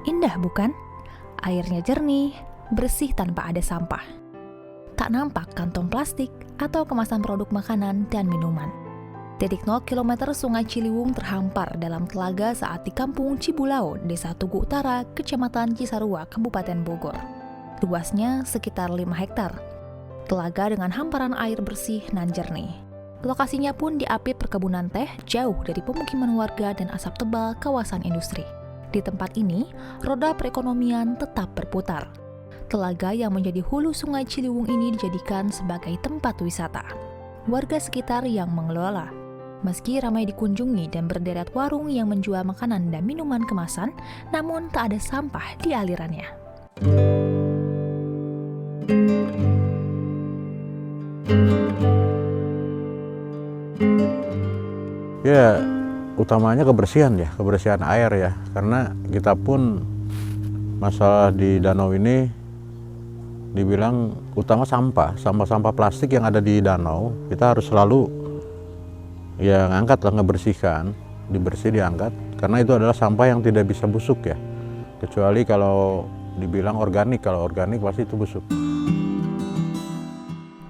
Indah bukan? Airnya jernih, bersih tanpa ada sampah. Tak nampak kantong plastik atau kemasan produk makanan dan minuman. Titik 0 km Sungai Ciliwung terhampar dalam telaga saat di Kampung Cibulao, Desa Tugu Utara, Kecamatan Cisarua, Kabupaten Bogor. Luasnya sekitar 5 hektar. Telaga dengan hamparan air bersih nan jernih. Lokasinya pun diapit perkebunan teh jauh dari pemukiman warga dan asap tebal kawasan industri. Di tempat ini, roda perekonomian tetap berputar. Telaga yang menjadi hulu Sungai Ciliwung ini dijadikan sebagai tempat wisata. Warga sekitar yang mengelola. Meski ramai dikunjungi dan berderet warung yang menjual makanan dan minuman kemasan, namun tak ada sampah di alirannya. Ya, utamanya kebersihan air ya. Karena kita pun masalah di danau ini dibilang utama sampah plastik yang ada di danau. Kita harus selalu ya ngebersihkan, diangkat. Karena itu adalah sampah yang tidak bisa busuk ya. Kecuali kalau dibilang organik, kalau organik pasti itu busuk.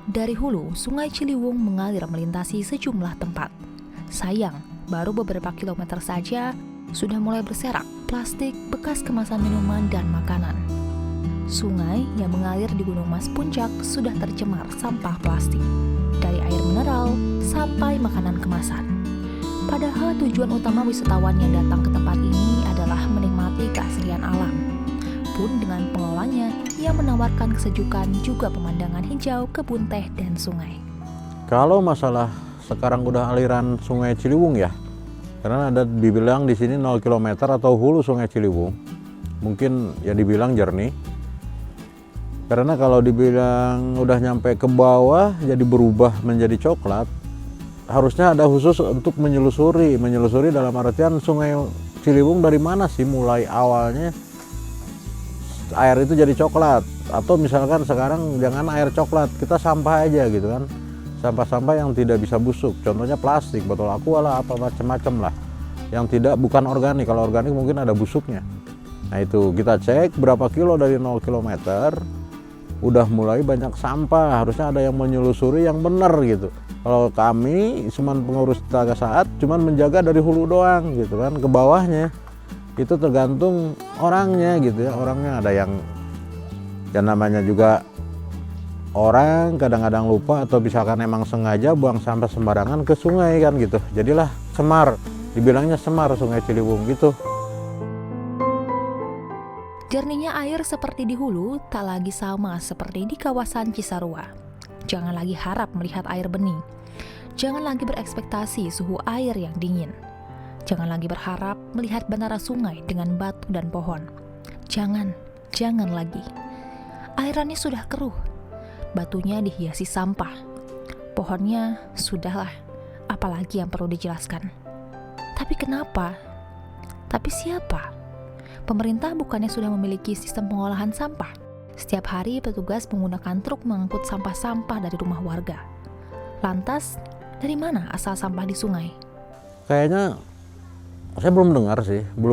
Dari hulu, Sungai Ciliwung mengalir melintasi sejumlah tempat. Sayang, baru beberapa kilometer saja sudah mulai berserak plastik bekas kemasan minuman dan makanan. Sungai yang mengalir di Gunung Mas Puncak sudah tercemar sampah plastik, dari air mineral sampai makanan kemasan. Padahal tujuan utama wisatawan yang datang ke tempat ini adalah menikmati keaslian alam. Pun dengan pengelolanya yang menawarkan kesejukan juga pemandangan hijau, kebun teh, dan sungai. Kalau masalah sekarang udah aliran Sungai Ciliwung ya, karena ada dibilang di sini 0 km atau hulu Sungai Ciliwung, mungkin ya dibilang jernih. Karena kalau dibilang udah nyampe ke bawah jadi berubah menjadi coklat, harusnya ada khusus untuk menyelusuri dalam artian Sungai Ciliwung dari mana sih mulai awalnya air itu jadi coklat, atau misalkan sekarang jangan air coklat, kita sampah aja gitu kan. Sampah-sampah yang tidak bisa busuk, contohnya plastik, botol aqua lah, apa macam-macam lah, yang bukan organik. Kalau organik mungkin ada busuknya. Nah itu kita cek berapa kilo dari 0 km, udah mulai banyak sampah. Harusnya ada yang menyelusuri yang benar gitu. Kalau kami cuman pengurus Telaga Saat cuman menjaga dari hulu doang gitu kan, ke bawahnya itu tergantung orangnya gitu ya. Orangnya ada yang namanya juga orang kadang-kadang lupa atau misalkan emang sengaja buang sampah sembarangan ke sungai kan gitu. Jadilah cemar, dibilangnya semar Sungai Ciliwung gitu. Jernihnya air seperti di hulu tak lagi sama seperti di kawasan Cisarua. Jangan lagi harap melihat air bening. Jangan lagi berekspektasi suhu air yang dingin. Jangan lagi berharap melihat bandara sungai dengan batu dan pohon. Jangan lagi. Airannya sudah keruh. Batunya dihiasi sampah. Pohonnya sudahlah, apalagi yang perlu dijelaskan. Tapi kenapa? Tapi siapa? Pemerintah bukannya sudah memiliki sistem pengolahan sampah? Setiap hari petugas menggunakan truk mengangkut sampah-sampah dari rumah warga. Lantas, dari mana asal sampah di sungai? Kayaknya saya belum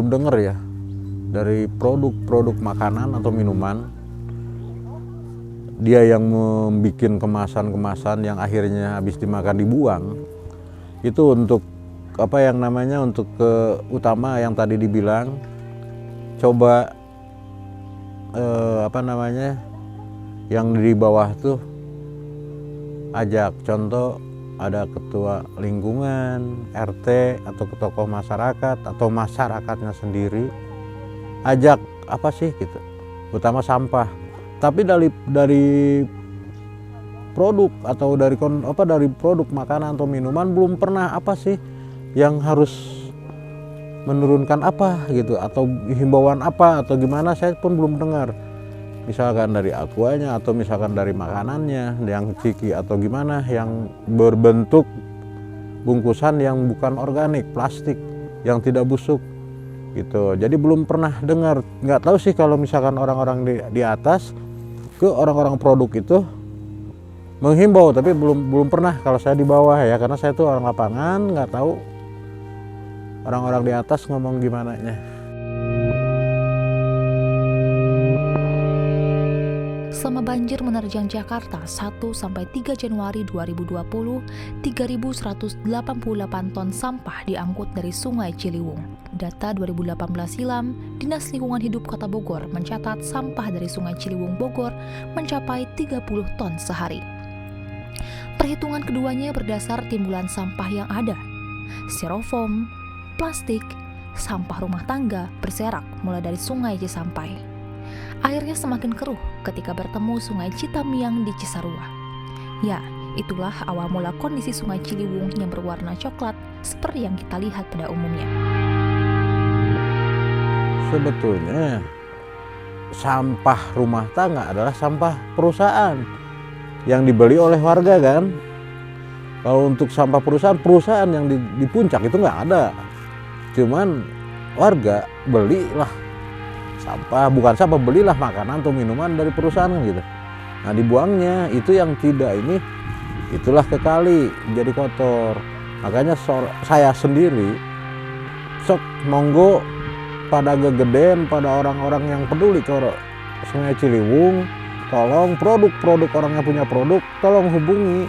dengar ya dari produk-produk makanan atau minuman. Dia yang membuat kemasan-kemasan yang akhirnya habis dimakan dibuang. Itu untuk untuk utama yang tadi dibilang, coba yang di bawah tuh ajak, contoh ada ketua lingkungan, RT atau tokoh masyarakat atau masyarakatnya sendiri, ajak apa sih gitu, utama sampah. Tapi dari produk atau dari produk makanan atau minuman belum pernah apa sih yang harus menurunkan apa gitu, atau himbauan apa atau gimana, saya pun belum dengar. Misalkan dari aquanya atau misalkan dari makanannya yang ciki atau gimana yang berbentuk bungkusan yang bukan organik, plastik yang tidak busuk gitu. Jadi belum pernah dengar. Nggak tahu sih kalau misalkan orang-orang di atas ke orang-orang produk itu menghimbau, tapi belum pernah kalau saya di bawah ya, karena saya tuh orang lapangan, nggak tahu orang-orang di atas ngomong gimana nya. Selama banjir menerjang Jakarta 1-3 Januari 2020, 3.188 ton sampah diangkut dari Sungai Ciliwung. Data 2018 silam, Dinas Lingkungan Hidup Kota Bogor mencatat sampah dari Sungai Ciliwung Bogor mencapai 30 ton sehari. Perhitungan keduanya berdasar timbulan sampah yang ada. Styrofoam, plastik, sampah rumah tangga berserak mulai dari Sungai Cisampai. Airnya semakin keruh ketika bertemu Sungai Citamiang di Cisarua. Ya, itulah awal mula kondisi Sungai Ciliwung yang berwarna coklat seperti yang kita lihat pada umumnya. Sebetulnya sampah rumah tangga adalah sampah perusahaan yang dibeli oleh warga kan. Kalau untuk sampah perusahaan yang di puncak itu nggak ada. Cuman warga belilah sampah, bukan sampah, belilah makanan atau minuman dari perusahaan kan gitu. Nah dibuangnya itu yang tidak ini, itulah ke kali jadi kotor. Makanya saya sendiri sok monggo pada gegeden, pada orang-orang yang peduli ke Sungai Ciliwung, tolong produk-produk orang yang punya produk, tolong hubungi.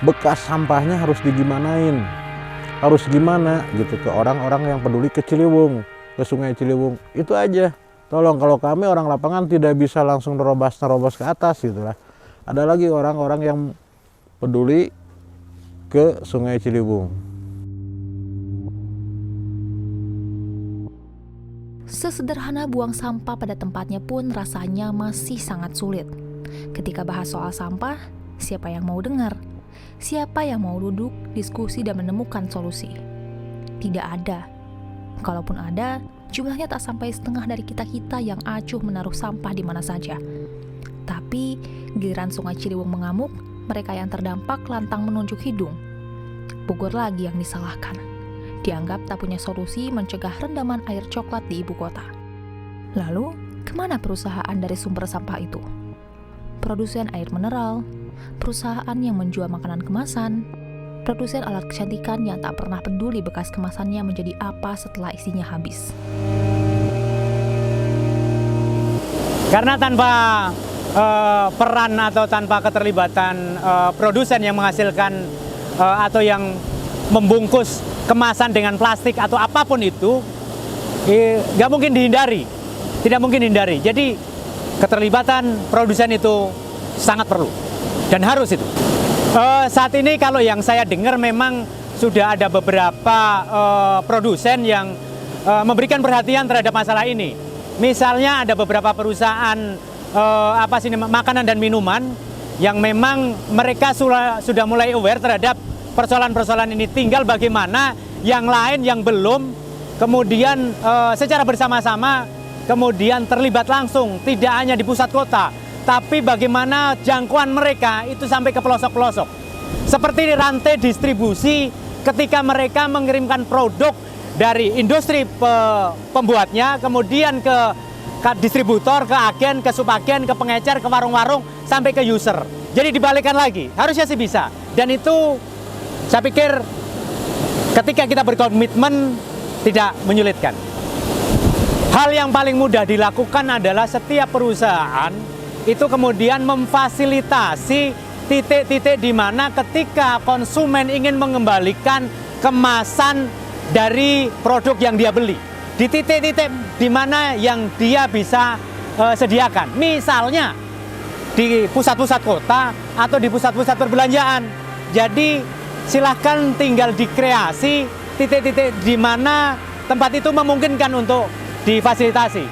Bekas sampahnya harus digimanain, harus gimana gitu ke orang-orang yang peduli ke Ciliwung, ke Sungai Ciliwung. Itu aja. Tolong, kalau kami orang lapangan tidak bisa langsung nerobos ke atas gitu lah. Ada lagi orang-orang yang peduli ke Sungai Ciliwung. Sesederhana buang sampah pada tempatnya pun rasanya masih sangat sulit. Ketika bahas soal sampah, siapa yang mau dengar? Siapa yang mau duduk, diskusi, dan menemukan solusi? Tidak ada. Kalaupun ada, jumlahnya tak sampai setengah dari kita-kita yang acuh menaruh sampah di mana saja. Tapi, giliran Sungai Ciliwung mengamuk, mereka yang terdampak lantang menunjuk hidung. Bogor lagi yang disalahkan. Dianggap tak punya solusi mencegah rendaman air coklat di ibu kota. Lalu, kemana perusahaan dari sumber sampah itu? Produsen air mineral, perusahaan yang menjual makanan kemasan, produsen alat kecantikan yang tak pernah peduli bekas kemasannya menjadi apa setelah isinya habis. Karena tanpa peran atau tanpa keterlibatan produsen yang menghasilkan atau yang membungkus kemasan dengan plastik atau apapun itu, nggak mungkin dihindari, tidak mungkin dihindari. Jadi keterlibatan produsen itu sangat perlu dan harus itu. Saat ini kalau yang saya dengar memang sudah ada beberapa produsen yang memberikan perhatian terhadap masalah ini. Misalnya ada beberapa perusahaan makanan dan minuman yang memang mereka sudah mulai aware terhadap persoalan-persoalan ini. Tinggal bagaimana yang lain yang belum, kemudian secara bersama-sama kemudian terlibat langsung, tidak hanya di pusat kota, tapi bagaimana jangkauan mereka itu sampai ke pelosok-pelosok. Seperti rantai distribusi ketika mereka mengirimkan produk dari industri pembuatnya, kemudian ke distributor, ke agen, ke subagen, ke pengecer, ke warung-warung, sampai ke user. Jadi dibalikan lagi, harusnya sih bisa. Dan itu saya pikir ketika kita berkomitmen tidak menyulitkan. Hal yang paling mudah dilakukan adalah setiap perusahaan itu kemudian memfasilitasi titik-titik di mana ketika konsumen ingin mengembalikan kemasan dari produk yang dia beli. Di titik-titik di mana yang dia bisa sediakan. Misalnya di pusat-pusat kota atau di pusat-pusat perbelanjaan. Jadi silahkan tinggal dikreasi titik-titik di mana tempat itu memungkinkan untuk difasilitasi.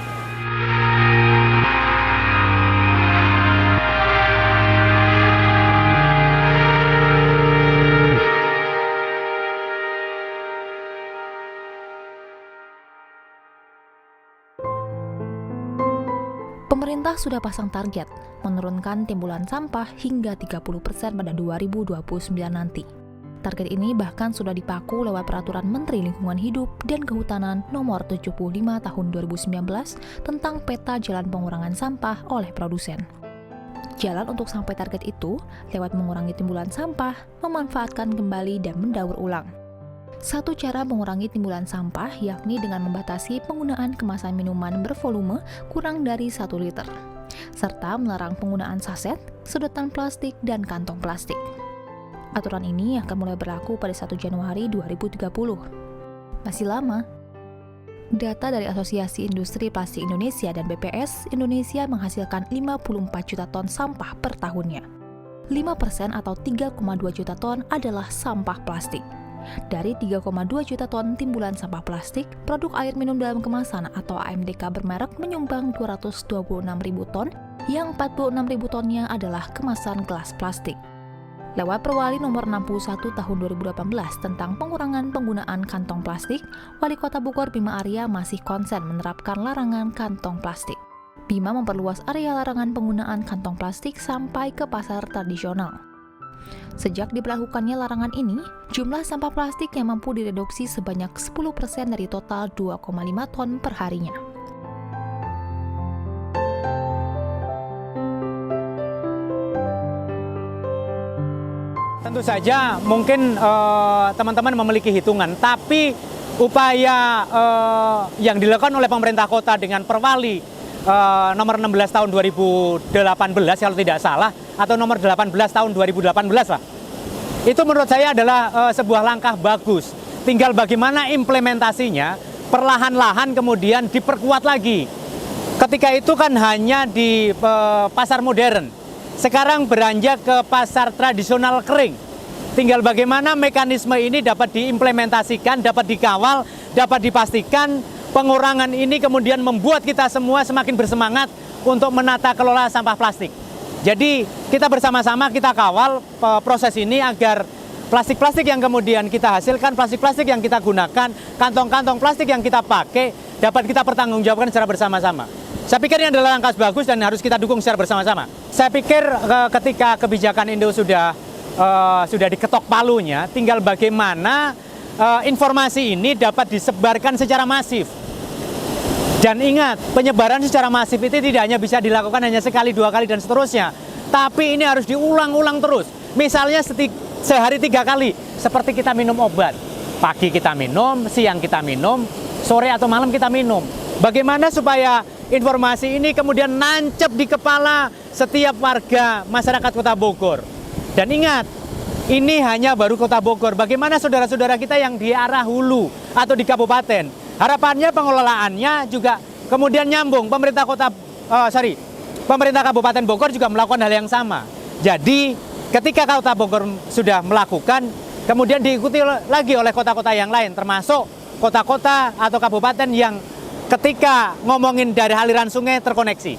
Pemerintah sudah pasang target menurunkan timbulan sampah hingga 30% pada 2029 nanti. Target ini bahkan sudah dipaku lewat Peraturan Menteri Lingkungan Hidup dan Kehutanan Nomor 75 Tahun 2019 tentang peta jalan pengurangan sampah oleh produsen. Jalan untuk sampai target itu lewat mengurangi timbulan sampah, memanfaatkan kembali dan mendaur ulang. Satu cara mengurangi timbulan sampah yakni dengan membatasi penggunaan kemasan minuman bervolume kurang dari 1 liter, serta melarang penggunaan saset, sedotan plastik, dan kantong plastik. Aturan ini akan mulai berlaku pada 1 Januari 2030. Masih lama. Data dari Asosiasi Industri Plastik Indonesia dan BPS, Indonesia menghasilkan 54 juta ton sampah per tahunnya. 5% atau 3,2 juta ton adalah sampah plastik. Dari 3,2 juta ton timbulan sampah plastik, produk air minum dalam kemasan atau AMDK bermerek menyumbang 226.000 ton, yang 46.000 tonnya adalah kemasan gelas plastik. Lewat Perwali nomor 61 tahun 2018 tentang pengurangan penggunaan kantong plastik, Wali Kota Bogor Bima Arya masih konsen menerapkan larangan kantong plastik. Bima memperluas area larangan penggunaan kantong plastik sampai ke pasar tradisional. Sejak diberlakukannya larangan ini, jumlah sampah plastik yang mampu direduksi sebanyak 10% dari total 2,5 ton per harinya. Tentu saja mungkin teman-teman memiliki hitungan, tapi upaya yang dilakukan oleh pemerintah kota dengan Perwali nomor 16 tahun 2018 kalau tidak salah, atau nomor 18 tahun 2018 lah, itu menurut saya adalah sebuah langkah bagus. Tinggal bagaimana implementasinya perlahan-lahan kemudian diperkuat lagi. Ketika itu kan hanya di pasar modern, sekarang beranjak ke pasar tradisional kering. Tinggal bagaimana mekanisme ini dapat diimplementasikan, dapat dikawal, dapat dipastikan pengurangan ini kemudian membuat kita semua semakin bersemangat untuk menata kelola sampah plastik. Jadi kita bersama-sama kita kawal proses ini agar plastik-plastik yang kemudian kita hasilkan, plastik-plastik yang kita gunakan, kantong-kantong plastik yang kita pakai dapat kita pertanggungjawabkan secara bersama-sama. Saya pikir ini adalah langkah bagus dan harus kita dukung secara bersama-sama. Saya pikir ketika kebijakan Indo sudah diketok palunya, tinggal bagaimana informasi ini dapat disebarkan secara masif. Dan ingat, penyebaran secara masif itu tidak hanya bisa dilakukan hanya sekali, 2 kali, dan seterusnya. Tapi ini harus diulang-ulang terus. Misalnya sehari 3 kali, seperti kita minum obat. Pagi kita minum, siang kita minum, sore atau malam kita minum. Bagaimana supaya informasi ini kemudian nancep di kepala setiap warga masyarakat Kota Bogor. Dan ingat, ini hanya baru Kota Bogor. Bagaimana saudara-saudara kita yang di arah hulu atau di kabupaten? Harapannya pengelolaannya juga kemudian nyambung. Pemerintah Kabupaten Bogor juga melakukan hal yang sama. Jadi ketika Kota Bogor sudah melakukan, kemudian diikuti lagi oleh kota-kota yang lain, termasuk kota-kota atau kabupaten yang ketika ngomongin dari aliran sungai terkoneksi.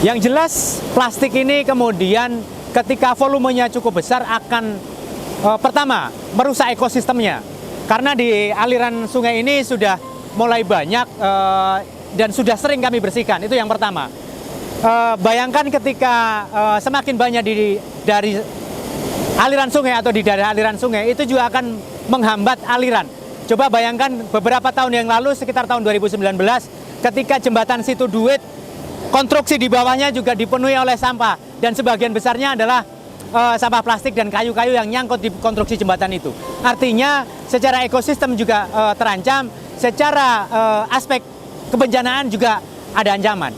Yang jelas plastik ini kemudian ketika volumenya cukup besar akan pertama merusak ekosistemnya. Karena di aliran sungai ini sudah mulai banyak dan sudah sering kami bersihkan. Itu yang pertama. Bayangkan ketika semakin banyak dari aliran sungai atau di daerah aliran sungai, itu juga akan menghambat aliran. Coba bayangkan beberapa tahun yang lalu, sekitar tahun 2019, ketika jembatan Situ Duit, konstruksi di bawahnya juga dipenuhi oleh sampah. Dan sebagian besarnya adalah sampah plastik dan kayu-kayu yang nyangkut di konstruksi jembatan itu. Artinya secara ekosistem juga terancam, secara aspek kebencanaan juga ada ancaman.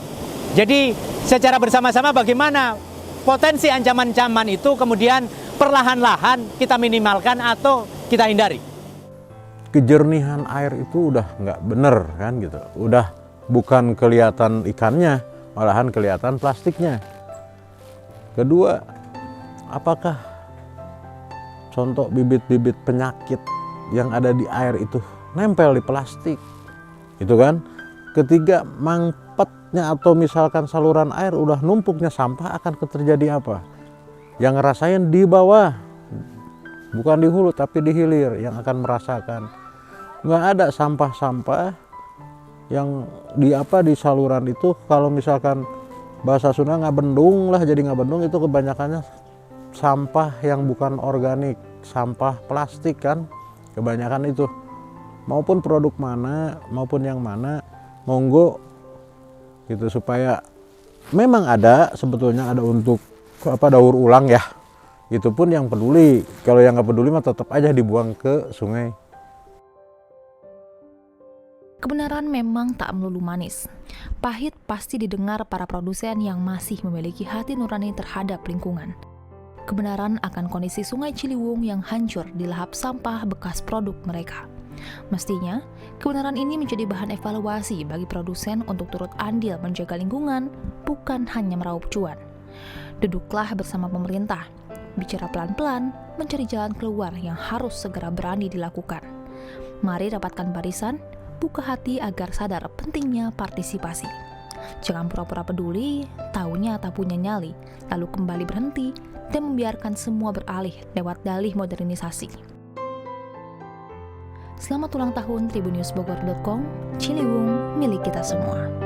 Jadi secara bersama-sama bagaimana potensi ancaman-ancaman itu kemudian perlahan-lahan kita minimalkan atau kita hindari. Kejernihan air itu udah nggak bener kan gitu. Udah bukan kelihatan ikannya, malahan kelihatan plastiknya. Kedua, apakah contoh bibit-bibit penyakit yang ada di air itu nempel di plastik? Itu kan. Ketiga, mangpetnya atau misalkan saluran air udah numpuknya sampah, akan terjadi apa? Yang ngerasain di bawah, bukan di hulu tapi di hilir yang akan merasakan. Nggak ada sampah-sampah yang di saluran itu. Kalau misalkan bahasa Sunda ngabendung lah, jadi ngabendung itu kebanyakannya sampah yang bukan organik, sampah plastik kan, kebanyakan itu. Maupun produk mana, maupun yang mana, monggo gitu, supaya memang ada sebetulnya ada untuk daur ulang ya. Itu pun yang peduli. Kalau yang nggak peduli mah tetap aja dibuang ke sungai. Kebenaran memang tak melulu manis. Pahit pasti didengar para produsen yang masih memiliki hati nurani terhadap lingkungan. Kebenaran akan kondisi Sungai Ciliwung yang hancur dilahap sampah bekas produk mereka. Mestinya, kebenaran ini menjadi bahan evaluasi bagi produsen untuk turut andil menjaga lingkungan, bukan hanya meraup cuan. Duduklah bersama pemerintah, bicara pelan-pelan, mencari jalan keluar yang harus segera berani dilakukan. Mari rapatkan barisan, buka hati agar sadar pentingnya partisipasi. Jangan pura-pura peduli, taunya tak punya nyali, lalu kembali berhenti dan membiarkan semua beralih lewat dalih modernisasi. Selamat ulang tahun tribunnewsbogor.com, Ciliwung milik kita semua.